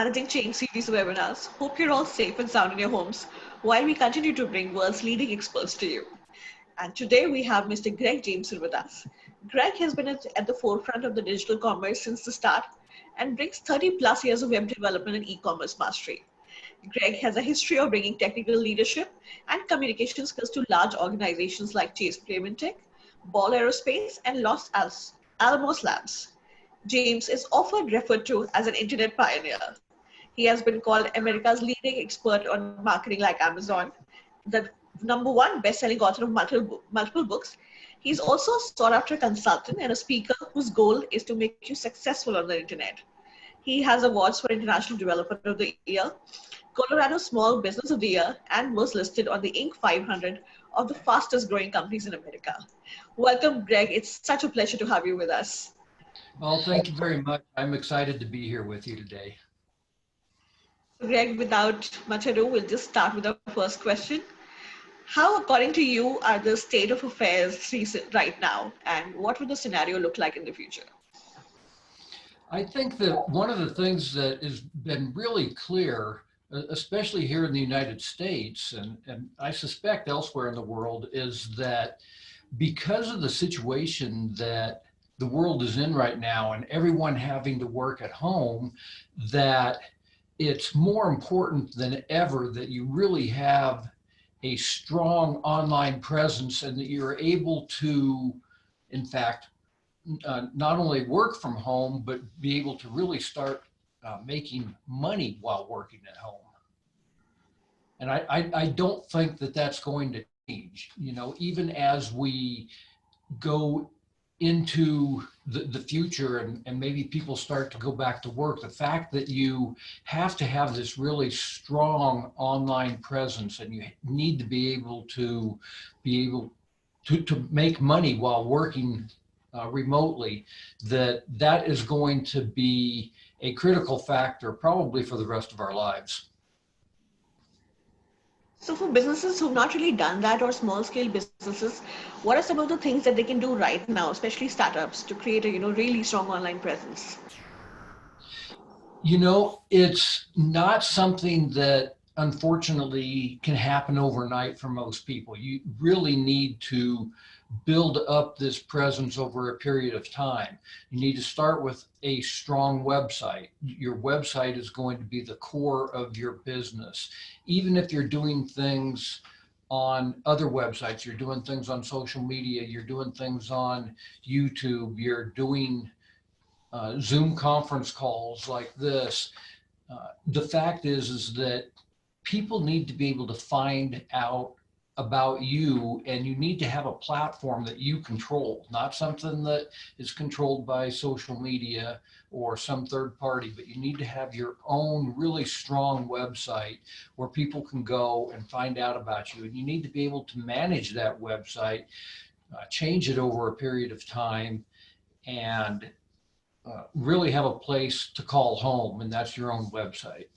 managing change series webinars. Hope you're all safe and sound in your homes while we continue to bring world's leading experts to you. And today we have Mr. Greg Jameson with us. Greg has been at the forefront of the digital commerce since the start and brings 30 plus years of web development and e-commerce mastery. Greg has a history of bringing technical leadership and communication skills to large organizations like Chase Payment Tech, Ball Aerospace, and Los Alamos Labs. James is often referred to as an internet pioneer. He has been called America's leading expert on marketing like Amazon, the #1 best-selling author of multiple books. He's also a sought-after consultant and a speaker whose goal is to make you successful on the internet. He has awards for International Developer of the Year, Colorado Small Business of the Year, and was listed on the Inc. 500 of the fastest growing companies in America. Welcome, Greg. It's such a pleasure to have you with us. Well, thank you very much. I'm excited to be here with you today. Greg, without much ado, we'll just start with our first question. How, according to you, are the state of affairs right now, and what would the scenario look like in the future? I think that one of the things that has been really clear, especially here in the United States, and I suspect elsewhere in the world, is that because of the situation that the world is in right now and everyone having to work at home, that it's more important than ever that you really have a strong online presence and that you're able to, in fact, not only work from home, but be able to really start making money while working at home. And I don't think that that's going to change, even as we go into the future and maybe people start to go back to work. The fact that you have to have this really strong online presence and you need to be able to make money while working remotely, that is going to be a critical factor probably for the rest of our lives. So for businesses who've not really done that, or small scale businesses, what are some of the things that they can do right now, especially startups, to create a really strong online presence? It's not something that unfortunately can happen overnight for most people. You really need to build up this presence over a period of time. You need to start with a strong website. Your website is going to be the core of your business. Even if you're doing things on other websites, you're doing things on social media, you're doing things on YouTube, you're doing Zoom conference calls like this. The fact is that people need to be able to find out about you, and you need to have a platform that you control, not something that is controlled by social media or some third party, but you need to have your own really strong website where people can go and find out about you. And you need to be able to manage that website, change it over a period of time, and really have a place to call home, and that's your own website.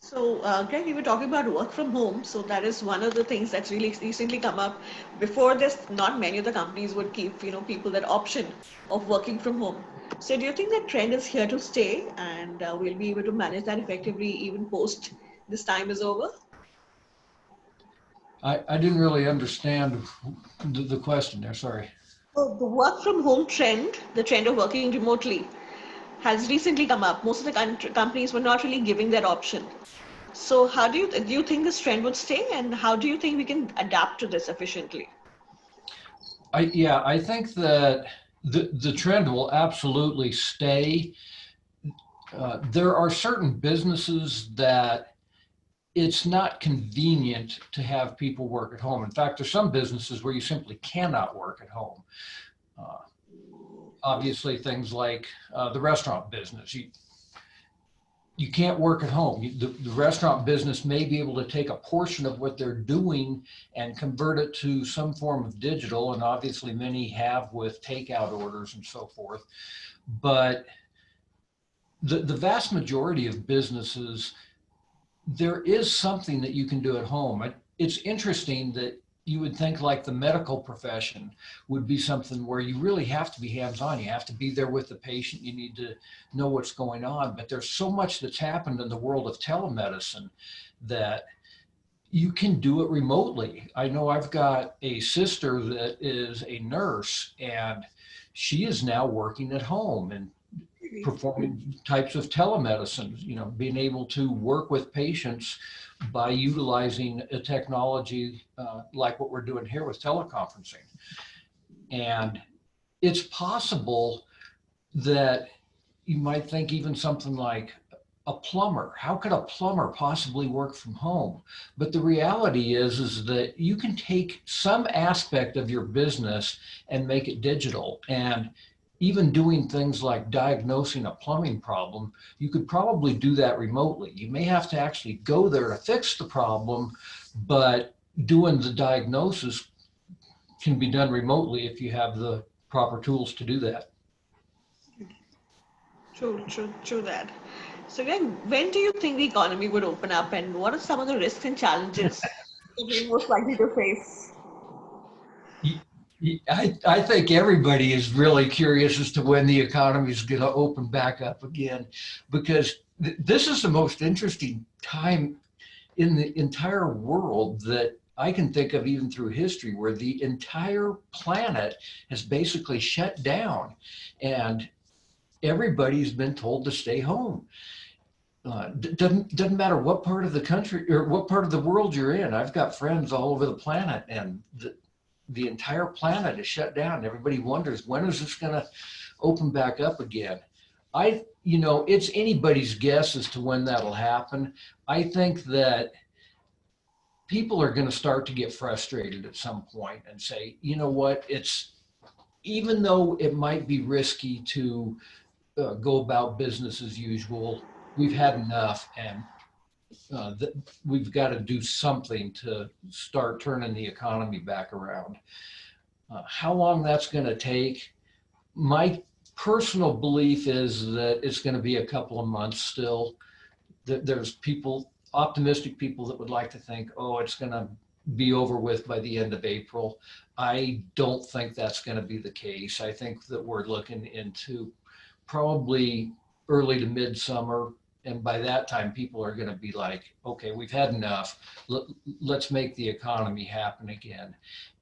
So, Greg, we were talking about work from home. So that is one of the things that's really recently come up. Before this, not many of the companies would give people that option of working from home. So do you think that trend is here to stay, and we'll be able to manage that effectively even post this time is over? I didn't really understand the question there, sorry. So the work from home trend, the trend of working remotely, has recently come up. Most of the companies were not really giving that option. So how do you think this trend would stay, and how do you think we can adapt to this efficiently? I think that the trend will absolutely stay. There are certain businesses that it's not convenient to have people work at home. In fact, there's some businesses where you simply cannot work at home. Obviously, things like the restaurant business. You can't work at home. The restaurant business may be able to take a portion of what they're doing and convert it to some form of digital, and obviously many have with takeout orders and so forth. But the vast majority of businesses, there is something that you can do at home. It's interesting that you would think like the medical profession would be something where you really have to be hands-on. You have to be there with the patient. You need to know what's going on. But there's so much that's happened in the world of telemedicine that you can do it remotely. I know I've got a sister that is a nurse, and she is now working at home and performing types of telemedicine, being able to work with patients by utilizing a technology like what we're doing here with teleconferencing. And it's possible that you might think even something like a plumber. How could a plumber possibly work from home? But the reality is that you can take some aspect of your business and make it digital. And even doing things like diagnosing a plumbing problem, you could probably do that remotely. You may have to actually go there to fix the problem, but doing the diagnosis can be done remotely if you have the proper tools to do that. True that. So again, when do you think the economy would open up, and what are some of the risks and challenges that we're most likely to face? I think everybody is really curious as to when the economy is going to open back up again, because this is the most interesting time in the entire world that I can think of, even through history, where the entire planet has basically shut down and everybody's been told to stay home. Doesn't matter what part of the country or what part of the world you're in. I've got friends all over the planet, and the entire planet is shut down. Everybody wonders, when is this going to open back up again? It's anybody's guess as to when that'll happen. I think that people are going to start to get frustrated at some point and say, you know what, even though it might be risky to go about business as usual, we've had enough, and we've got to do something to start turning the economy back around. How long that's going to take, my personal belief is that it's going to be a couple of months still. There's optimistic people that would like to think, oh, it's going to be over with by the end of April. I don't think that's going to be the case. I think that we're looking into probably early to midsummer. And by that time, people are going to be like, okay, we've had enough. Let's make the economy happen again.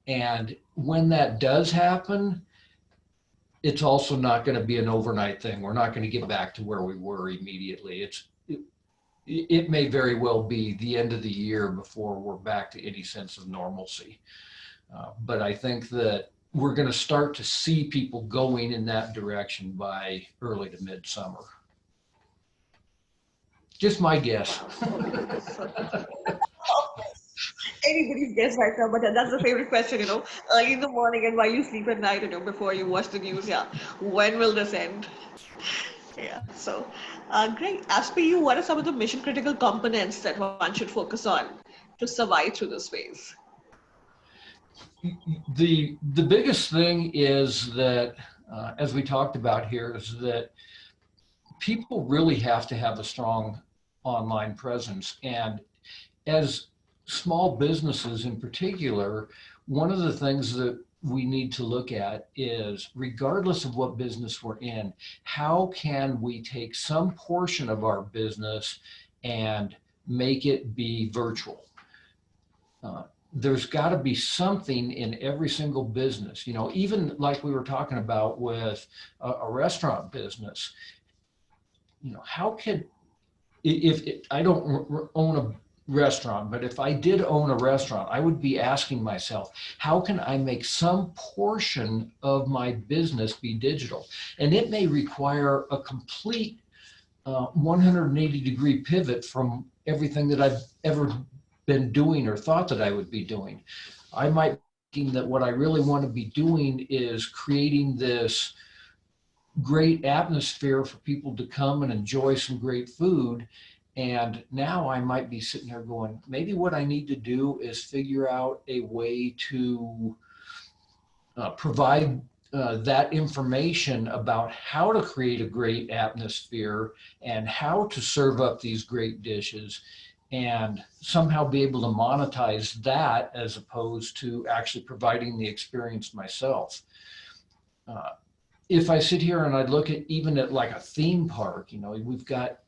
And when that does happen, it's also not going to be an overnight thing. We're not going to get back to where we were immediately. It may very well be the end of the year before we're back to any sense of normalcy. But I think that we're going to start to see people going in that direction by early to midsummer. Just my guess. Anybody's guess right now, but that's the favorite question, early in the morning and while you sleep at night, before you watch the news. Yeah, when will this end? Yeah, so great. As per you, what are some of the mission critical components that one should focus on to survive through this phase? The biggest thing is that, as we talked about here, is that people really have to have a strong online presence. And as small businesses in particular, one of the things that we need to look at is, regardless of what business we're in, how can we take some portion of our business and make it be virtual? There's got to be something in every single business, even like we were talking about with a restaurant business. How could, if I don't own a restaurant, but if I did own a restaurant, I would be asking myself, how can I make some portion of my business be digital? And it may require a complete 180-degree pivot from everything that I've ever been doing or thought that I would be doing. I might be thinking that what I really want to be doing is creating this great atmosphere for people to come and enjoy some great food. And now I might be sitting there going, maybe what I need to do is figure out a way to provide that information about how to create a great atmosphere and how to serve up these great dishes and somehow be able to monetize that as opposed to actually providing the experience myself. If I sit here and I look at even at like a theme park, we've got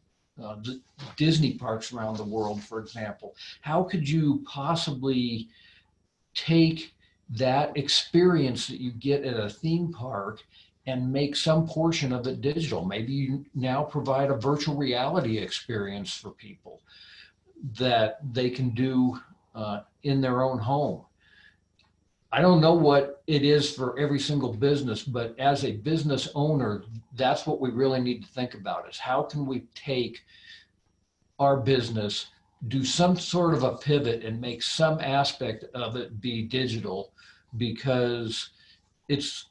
Disney parks around the world, for example. How could you possibly take that experience that you get at a theme park and make some portion of it digital? Maybe you now provide a virtual reality experience for people that they can do in their own home. I don't know what it is for every single business, but as a business owner, that's what we really need to think about, is how can we take our business, do some sort of a pivot and make some aspect of it be digital, because it's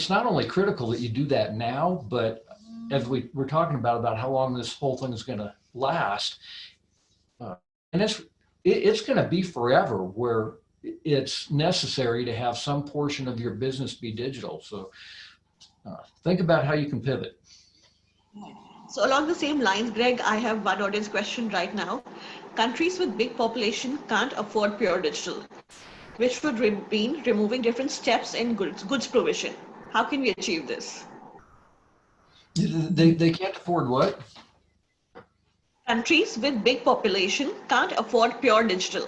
not only critical that you do that now, but as we're talking about how long this whole thing is going to last, and it's going to be forever, where it's necessary to have some portion of your business be digital. So think about how you can pivot. So along the same lines, Greg, I have one audience question right now. Countries with big population can't afford pure digital, which would mean removing different steps in goods provision. How can we achieve this? They can't afford what? Countries with big population can't afford pure digital,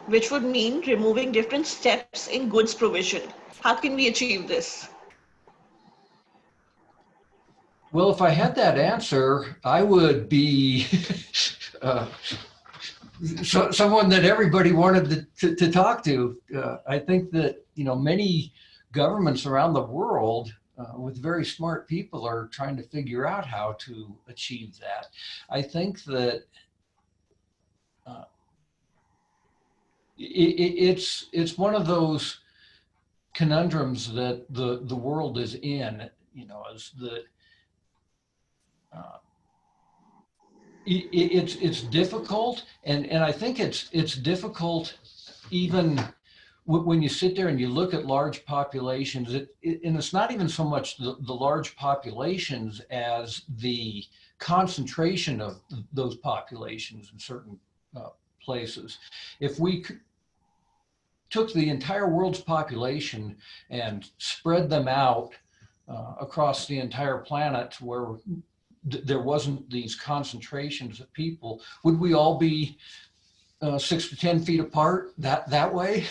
which would mean removing different steps in goods provision. How can we achieve this? Well, if I had that answer, I would be someone that everybody wanted to talk to. I think that, many governments around the world with very smart people are trying to figure out how to achieve that. I think that it's one of those conundrums that the world is in, is that it's difficult, and I think it's difficult even when you sit there and you look at large populations. And it's not even so much the large populations as the concentration of those populations in certain places. If we took the entire world's population and spread them out across the entire planet, where there wasn't these concentrations of people, would we all be 6 to 10 feet apart that way?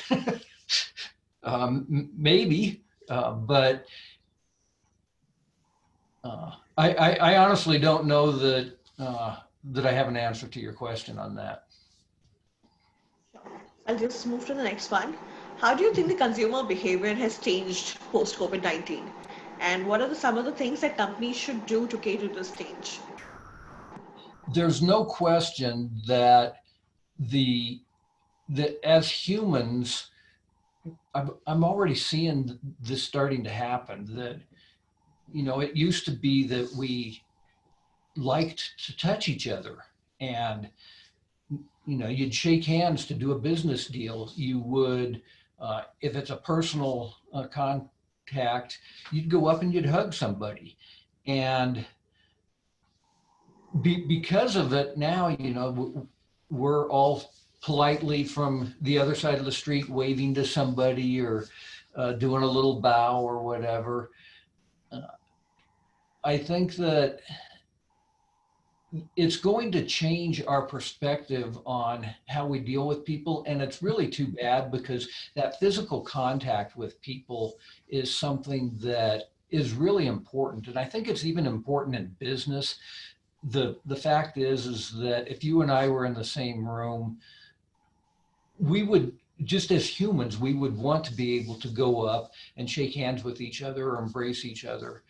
Maybe, but I honestly don't know that I have an answer to your question on that. I'll just move to the next one. How do you think the consumer behavior has changed post COVID-19? And what are some of the things that companies should do to cater to this change? There's no question that as humans, I'm already seeing this starting to happen. That, it used to be that we liked to touch each other, and you'd shake hands to do a business deal. You would, if it's a personal contact, you'd go up and you'd hug somebody. And because of it now, we're all politely from the other side of the street waving to somebody, or doing a little bow or whatever. I think that it's going to change our perspective on how we deal with people. And it's really too bad, because that physical contact with people is something that is really important. And I think it's even important in business. The fact is that if you and I were in the same room, we would, just as humans, we would want to be able to go up and shake hands with each other or embrace each other.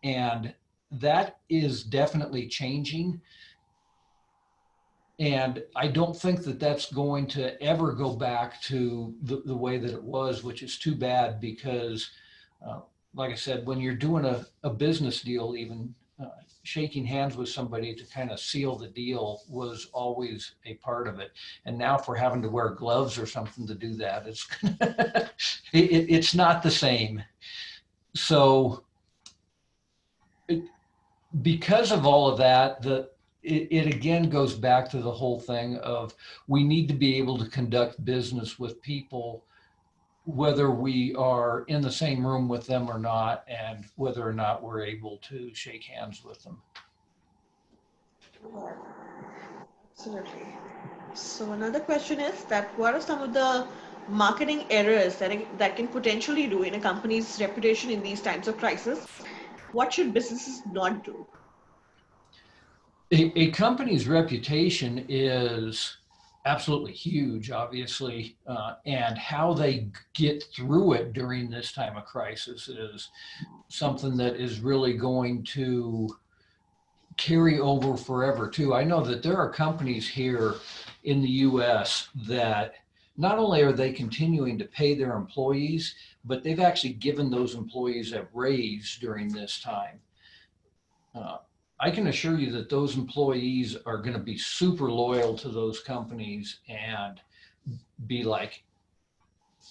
And that is definitely changing. And I don't think that that's going to ever go back to the way that it was, which is too bad, because like I said, when you're doing a business deal, even shaking hands with somebody to kind of seal the deal was always a part of it. And now if we're having to wear gloves or something to do that, it's not the same. So because of all of that, it again goes back to the whole thing of we need to be able to conduct business with people, whether we are in the same room with them or not, and whether or not we're able to shake hands with them. Absolutely. So another question is that what are some of the marketing errors that can potentially do in a company's reputation in these times of crisis? What should businesses not do? A company's reputation is absolutely huge, obviously, and how they get through it during this time of crisis is something that is really going to carry over forever too. I know that there are companies here in the US that not only are they continuing to pay their employees, but they've actually given those employees a raise during this time. I can assure you that those employees are going to be super loyal to those companies and be like,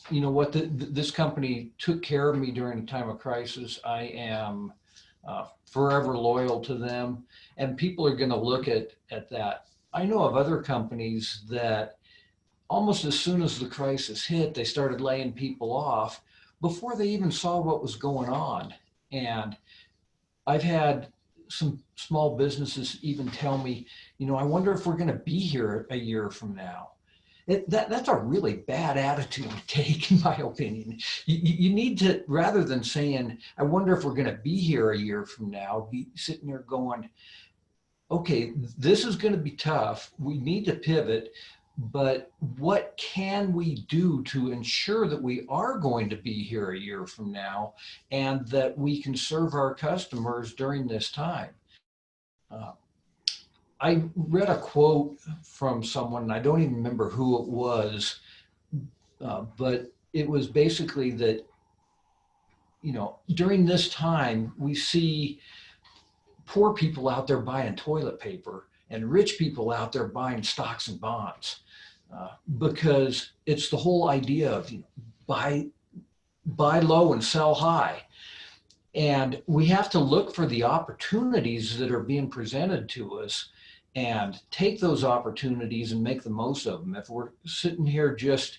you know what, this company took care of me during a time of crisis. I am forever loyal to them. And people are going to look at that. I know of other companies that almost as soon as the crisis hit, they started laying people off before they even saw what was going on. And I've had some small businesses even tell me, you know, I wonder if we're going to be here a year from now. That's a really bad attitude to take, in my opinion. You need to, rather than saying, I wonder if we're going to be here a year from now, be sitting there going, okay, this is going to be tough. We need to pivot, but what can we do to ensure that we are going to be here a year from now and that we can serve our customers during this time? I read a quote from someone, and I don't even remember who it was, but it was basically that, you know, during this time, we see poor people out there buying toilet paper and rich people out there buying stocks and bonds, because it's the whole idea of, you know, buy low and sell high. And we have to look for the opportunities that are being presented to us and take those opportunities and make the most of them. If we're sitting here just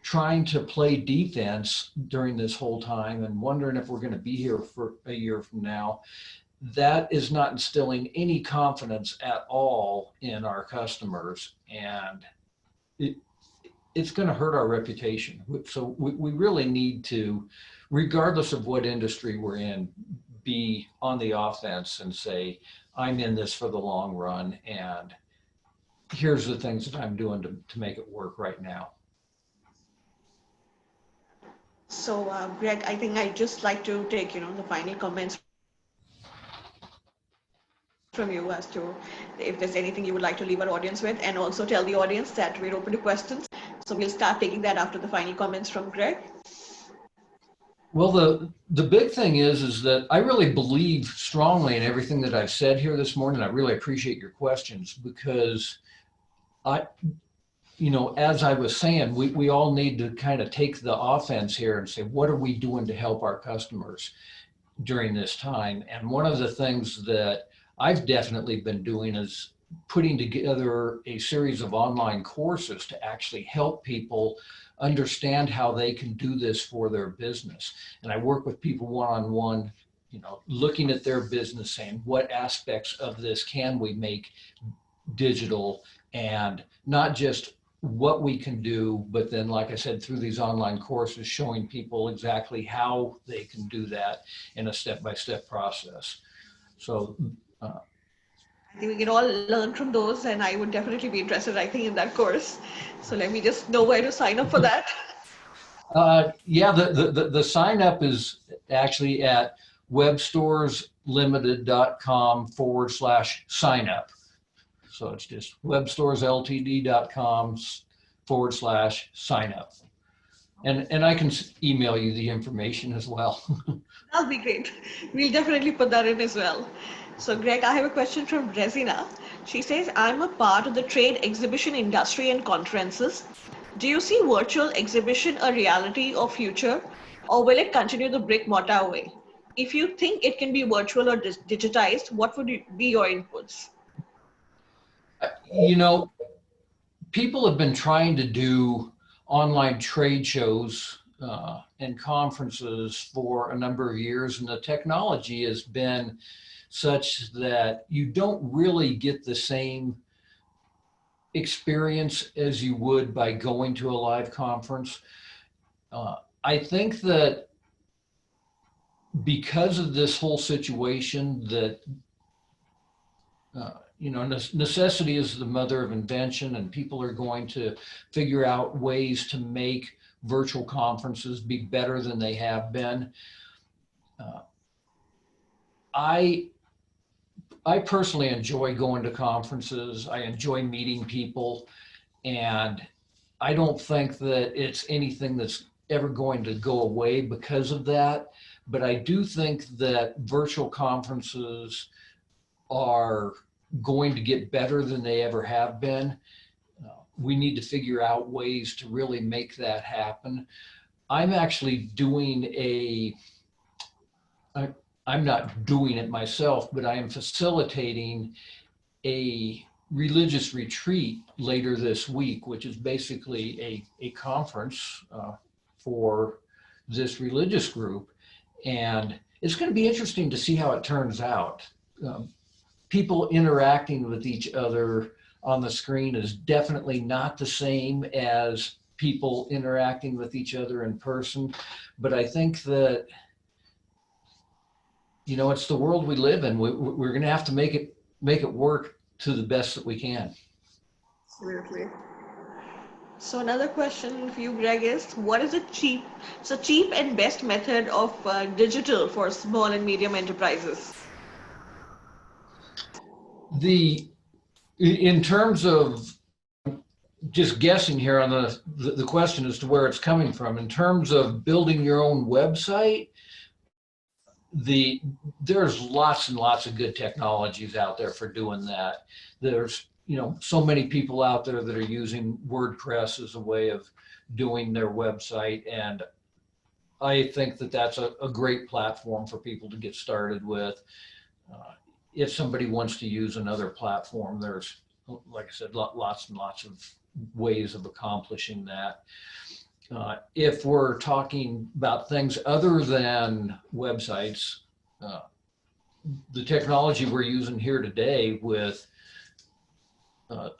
trying to play defense during this whole time and wondering if we're going to be here for a year from now, that is not instilling any confidence at all in our customers, and it's going to hurt our reputation. So we really need to, regardless of what industry we're in, be on the offense and say, I'm in this for the long run, and here's the things that I'm doing to make it work right now. So, Greg, I think I'd just like to take, the final comments from you as to if there's anything you would like to leave our audience with, and also tell the audience that we're open to questions. So we'll start taking that after the final comments from Greg. Well, the big thing is that I really believe strongly in everything that I've said here this morning. I really appreciate your questions, because as I was saying, we all need to kind of take the offense here and say, what are we doing to help our customers during this time? And one of the things that I've definitely been doing is putting together a series of online courses to actually help people understand how they can do this for their business. And I work with people one-on-one, looking at their business, saying what aspects of this can we make digital, and not just what we can do, but then, like I said, through these online courses, showing people exactly how they can do that in a step-by-step process. So I think we can all learn from those, and I would definitely be interested, I think, in that course. So let me just know where to sign up for that. Yeah, the sign up is actually at webstoreslimited.com/sign up. So it's just webstoresltd.com/sign up. And I can email you the information as well. That'll be great. We'll definitely put that in as well. So Greg, I have a question from Resina. She says, I'm a part of the trade exhibition industry and conferences. Do you see virtual exhibition a reality or future, or will it continue the brick mortar way? If you think it can be virtual or digitized, what would be your inputs? You know, people have been trying to do online trade shows and conferences for a number of years, and the technology has been such that you don't really get the same experience as you would by going to a live conference. I think that because of this whole situation that necessity is the mother of invention, and people are going to figure out ways to make virtual conferences be better than they have been. Uh, I I personally enjoy going to conferences. I enjoy meeting people, and I don't think that it's anything that's ever going to go away because of that. But I do think that virtual conferences are going to get better than they ever have been. We need to figure out ways to really make that happen. I'm actually doing I'm not doing it myself, but I am facilitating a religious retreat later this week, which is basically a conference for this religious group. And it's going to be interesting to see how it turns out. People interacting with each other on the screen is definitely not the same as people interacting with each other in person. But I think that, it's the world we live in. We're going to have to make it work to the best that we can. Absolutely. So another question for you, Greg, is what is cheap and best method of digital for small and medium enterprises? In terms of just guessing here on the question as to where it's coming from, in terms of building your own website, there's lots and lots of good technologies out there for doing that. There's so many people out there that are using WordPress as a way of doing their website, and I think that that's a great platform for people to get started with. If somebody wants to use another platform, there's, like I said, lots and lots of ways of accomplishing that. If we're talking about things other than websites, the technology we're using here today with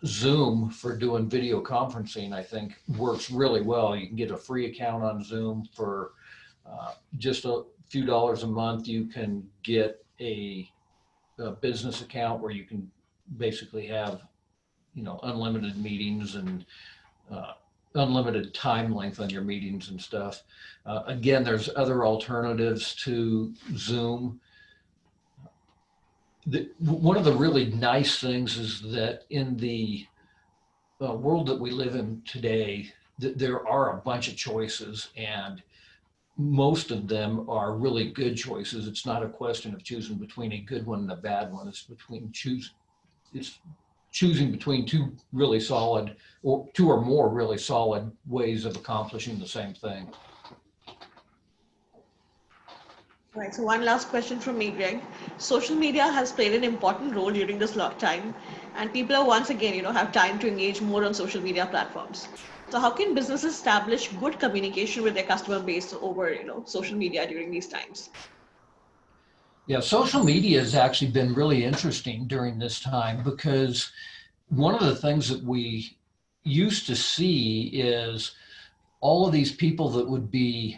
Zoom for doing video conferencing, I think works really well. You can get a free account on Zoom for just a few dollars a month. You can get a business account where you can basically have, unlimited meetings and unlimited time length on your meetings and stuff. Again, there's other alternatives to Zoom. One of the really nice things is that in the world that we live in today, there are a bunch of choices, and most of them are really good choices. It's not a question of choosing between a good one and a bad one. It's choosing between two really solid, or two or more really solid ways of accomplishing the same thing. Right. So one last question from me, Greg. Social media has played an important role during this time, and people are once again, have time to engage more on social media platforms. So how can businesses establish good communication with their customer base over, social media during these times? Yeah, social media has actually been really interesting during this time, because one of the things that we used to see is all of these people that would be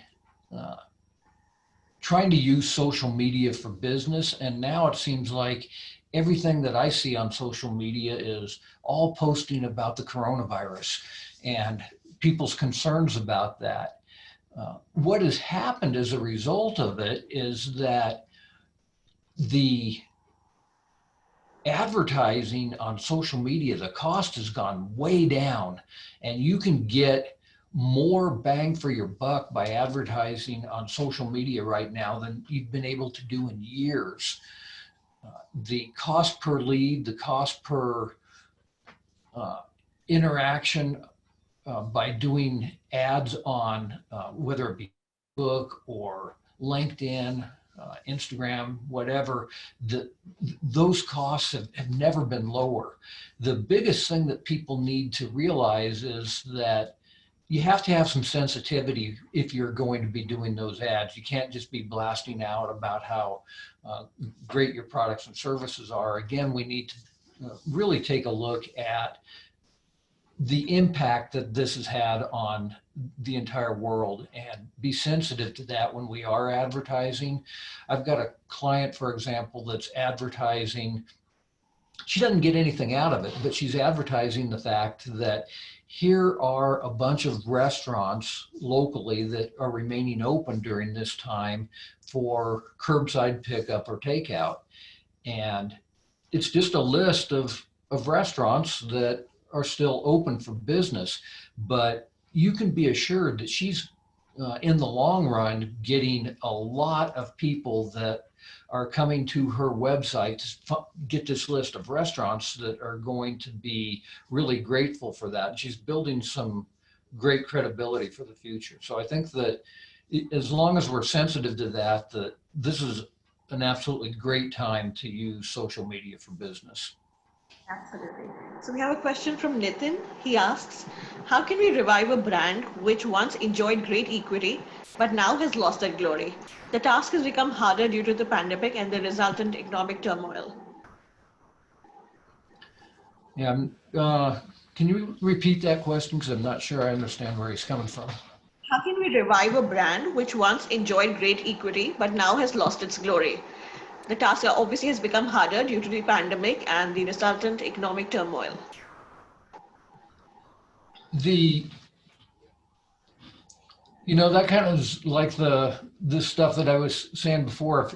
trying to use social media for business. And now it seems like everything that I see on social media is all posting about the coronavirus and people's concerns about that. What has happened as a result of it is that the advertising on social media, the cost has gone way down, and you can get more bang for your buck by advertising on social media right now than you've been able to do in years. The cost per lead, the cost per interaction by doing ads on whether it be Facebook or LinkedIn Instagram, whatever, those costs have never been lower. The biggest thing that people need to realize is that you have to have some sensitivity if you're going to be doing those ads. You can't just be blasting out about how great your products and services are. Again, we need to really take a look at the impact that this has had on the entire world and be sensitive to that when we are advertising. I've got a client, for example, that's advertising. She doesn't get anything out of it, but she's advertising the fact that here are a bunch of restaurants locally that are remaining open during this time for curbside pickup or takeout. And it's just a list of restaurants that are still open for business, but you can be assured that she's in the long run getting a lot of people that are coming to her website to get this list of restaurants that are going to be really grateful for that. She's building some great credibility for the future. So I think that as long as we're sensitive to that, that this is an absolutely great time to use social media for business. Absolutely. So we have a question from Nitin. He asks, how can we revive a brand which once enjoyed great equity but now has lost that glory? The task has become harder due to the pandemic and the resultant economic turmoil. Yeah, can you repeat that question? Because I'm not sure I understand where he's coming from. How can we revive a brand which once enjoyed great equity but now has lost its glory? The task obviously has become harder due to the pandemic and the resultant economic turmoil. That kind of is like this stuff that I was saying before.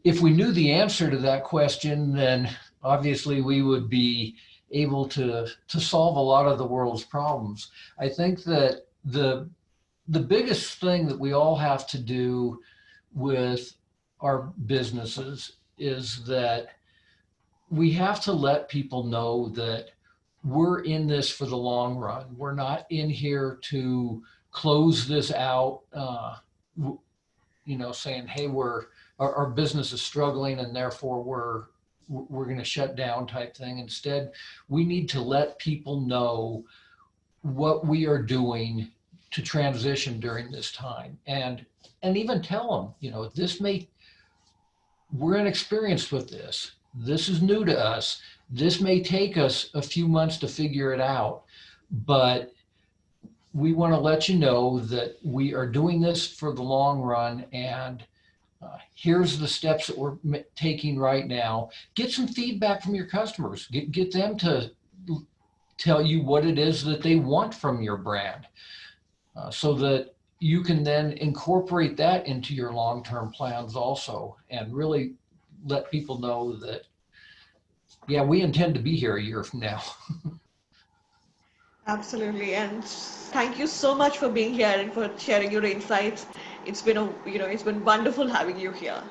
If we knew the answer to that question, then obviously we would be able to solve a lot of the world's problems. I think that the biggest thing that we all have to do with our businesses is that we have to let people know that we're in this for the long run. We're not in here to close this out, saying, hey, our business is struggling and therefore we're going to shut down type thing. Instead, we need to let people know what we are doing to transition during this time, and even tell them, we're inexperienced with this. This is new to us. This may take us a few months to figure it out, but we want to let you know that we are doing this for the long run, and here's the steps that we're taking right now. Get some feedback from your customers. Get them to tell you what it is that they want from your brand, so that you can then incorporate that into your long-term plans also, and really let people know that, yeah, we intend to be here a year from now. Absolutely. And thank you so much for being here and for sharing your insights. It's been wonderful having you here.